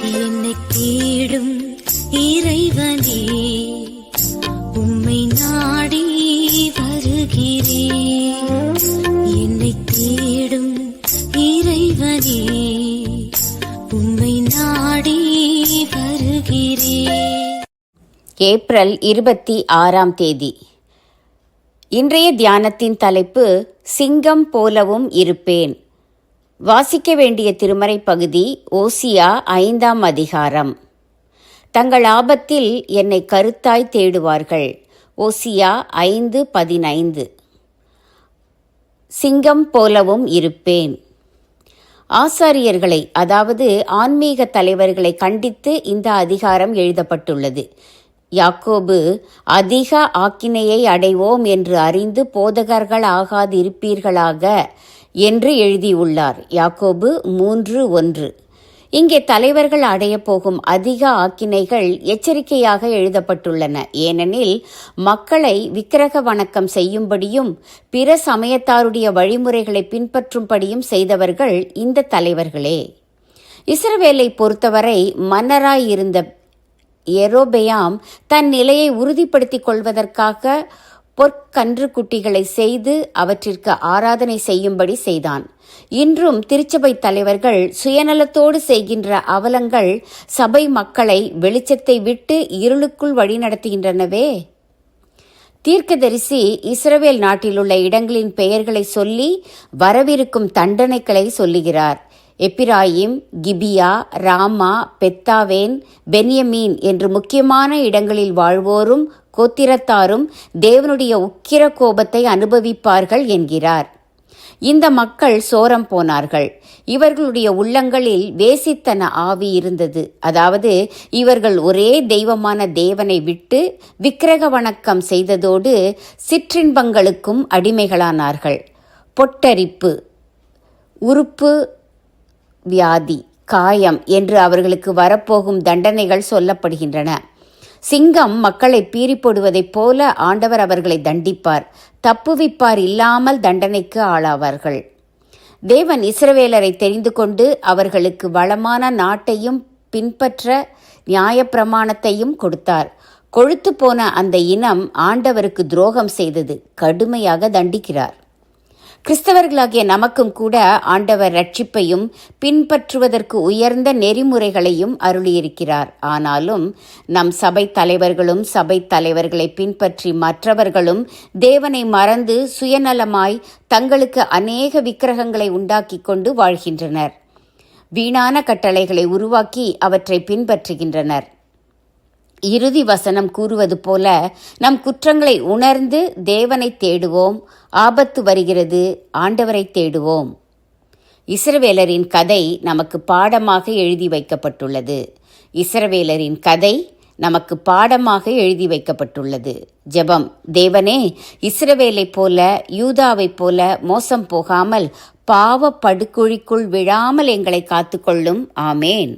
என்னை தேடும் இறைவனே, உம்மை நாடி வருகிறேன். என்னை தேடும் இறைவனே, உம்மை நாடி வருகிறேன். ஏப்ரல் 26 இன்றைய தியானத்தின் தலைப்பு சிங்கம் போலவும் இருப்பேன். வாசிக்க வேண்டிய திருமறை பகுதி ஓசியா 5 அதிகாரம். தங்கள் ஆபத்தில் என்னை கருத்தாய் தேடுவார்கள். ஓசியா 5:15. சிங்கம் போலவும் இருப்பேன். ஆசாரியர்களை, அதாவது ஆன்மீக தலைவர்களை கண்டித்து இந்த அதிகாரம் எழுதப்பட்டுள்ளது. யாக்கோபு அதிக ஆக்கினையை அடைவோம் என்று அறிந்து போதகர்கள் ஆகாதிருப்பீர்களாக என்று எழுதியுள்ளார். யாக்கோபு 3:1. இங்கே தலைவர்கள் அடையப் போகும் அதிக ஆக்கினைகள் எச்சரிக்கையாக எழுதப்பட்டுள்ளன. ஏனெனில் மக்களை விக்கிரக வணக்கம் செய்யும்படியும் பிற சமயத்தாருடைய வழிமுறைகளை பின்பற்றும்படியும் செய்தவர்கள் இந்த தலைவர்களே. இஸ்ரவேலை பொறுத்தவரை மன்னராயிருந்த யெரொபெயாம் தன் நிலையை உறுதிப்படுத்திக் கொள்வதற்காக பொற்கன்று குட்டிகளை செய்து அவற்றிற்கு ஆராதனை செய்யும்படி செய்தான். இன்றும் திருச்சபை தலைவர்கள் சுயநலத்தோடு செய்கின்ற அவலங்கள் சபை மக்களை வெளிச்சத்தை விட்டு இருளுக்குள் வழிநடத்துகின்றனவே. தீர்க்கதரிசி இஸ்ரவேல் நாட்டிலுள்ள இடங்களின் பெயர்களை சொல்லி வரவிருக்கும் தண்டனைகளை சொல்லுகிறார். எப்பிராயிம், கிபியா, ராமா, பெத்தாவேன், பென்யமீன் என்று முக்கியமான இடங்களில் வாழ்வோரும் கோத்திரத்தாரும் தேவனுடைய உக்கிர கோபத்தை அனுபவிப்பார்கள் என்கிறார். இந்த மக்கள் சோரம் போனார்கள். இவர்களுடைய உள்ளங்களில் வேசித்தன ஆவி இருந்தது. அதாவது இவர்கள் ஒரே தெய்வமான தேவனை விட்டு விக்கிரக வணக்கம் செய்ததோடு சிற்றின்பங்களுக்கும் அடிமைகளானார்கள். பொட்டரிப்பு, உறுப்பு வியாதி, காயம் என்று அவர்களுக்கு வரப்போகும் தண்டனைகள் சொல்லப்படுகின்றன. சிங்கம் மக்களை பீறி போடுவதைப் போல ஆண்டவர் அவர்களை தண்டிப்பார். தப்புவிப்பார் இல்லாமல் தண்டனைக்கு ஆளாவார்கள். தேவன் இஸ்ரவேலரை தெரிந்து கொண்டு அவர்களுக்கு வளமான நாட்டையும் பின்பற்ற நியாயப்பிரமாணத்தையும் கொடுத்தார். கொழுத்து போன அந்த இனம் ஆண்டவருக்கு துரோகம் செய்தது. கடுமையாக தண்டிக்கிறார். கிறிஸ்தவர்களாகிய நமக்கும் கூட ஆண்டவர் ரட்சிப்பையும் பின்பற்றுவதற்கு உயர்ந்த நெறிமுறைகளையும் அருளியிருக்கிறார். ஆனாலும் நம் சபை தலைவர்களும் சபை தலைவர்களை பின்பற்றி மற்றவர்களும் தேவனை மறந்து சுயநலமாய் தங்களுக்கு அநேக விக்கிரகங்களை உண்டாக்கி கொண்டு வாழ்கின்றனர். வீணான கட்டளைகளை உருவாக்கி அவற்றை பின்பற்றுகின்றனர். இறுதி வசனம் கூறுவது போல நம் குற்றங்களை உணர்ந்து தேவனை தேடுவோம். ஆபத்து வருகிறது, ஆண்டவரை தேடுவோம். இஸ்ரவேலரின் கதை நமக்கு பாடமாக எழுதி வைக்கப்பட்டுள்ளது. இஸ்ரவேலரின் கதை நமக்கு பாடமாக எழுதி வைக்கப்பட்டுள்ளது. ஜெபம். தேவனே, இஸ்ரவேலைப் போல யூதாவைப் போல மோசம் போகாமல் பாவ படுகுழிக்குள் விழாமல் எங்களை காத்துக்கொள்ளும். ஆமேன்.